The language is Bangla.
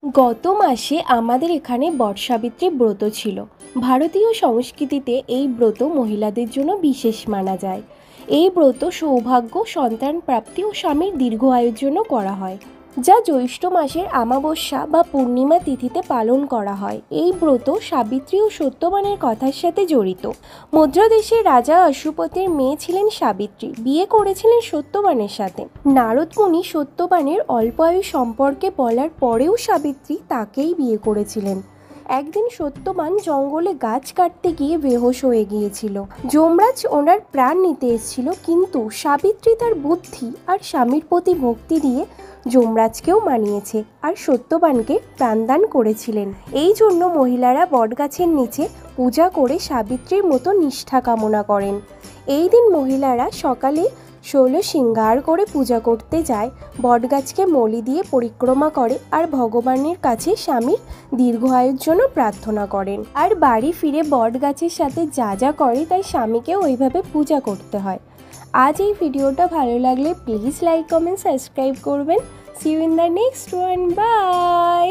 গত মাসে আমাদের এখানে বটসাবিত্রী ব্রত ছিল। ভারতীয় সংস্কৃতিতে এই ব্রত মহিলাদের জন্য বিশেষ মানা যায়। এই ব্রত সৌভাগ্য, সন্তান প্রাপ্তি ও স্বামীর দীর্ঘ আয়ুর জন্য করা হয়, যা জ্যৈষ্ঠ মাসের অমাবস্যা বা পূর্ণিমা তিথিতে পালন করা হয়। এই ব্রত সাবিত্রী ও সত্যবানের কথার সাথে জড়িত। মধ্যদেশের রাজা অশ্বপতির মেয়ে ছিলেন সাবিত্রী, বিয়ে করেছিলেন সত্যবানের সাথে। নারদ মুনি সত্যবানের অল্প আয়ু সম্পর্কে বলার পরেও সাবিত্রী তাকেই বিয়ে করেছিলেন। একদিন সত্যবান জঙ্গলে গাছ কাটতে গিয়ে বেহোশ হয়ে গিয়েছিল। যমরাজ ওনার প্রাণ নিতে এসেছিল, কিন্তু সাবিত্রী তার বুদ্ধি আর স্বামীর প্রতি ভক্তি দিয়ে যমরাজকেও মানিয়েছে আর সত্যবানকে প্রাণদান করেছিলেন। এই জন্য মহিলারা বটগাছের নিচে পূজা করে সাবিত্রীর মতো নিষ্ঠা কামনা করেন। এই দিন মহিলারা সকালে ষোলো সিঙ্গার করে পূজা করতে যায়, বটগাছকে মলি দিয়ে পরিক্রমা করে আর ভগবানের কাছে স্বামীর দীর্ঘ আয়ুর জন্য প্রার্থনা করেন। আর বাড়ি ফিরে বটগাছের সাথে যা যা করে তাই স্বামীকেও ওইভাবে পূজা করতে হয়। আজ এই ভিডিওটা ভালো লাগলে প্লিজ লাইক, কমেন্ট, সাবস্ক্রাইব করবেন। See you in the next one. By.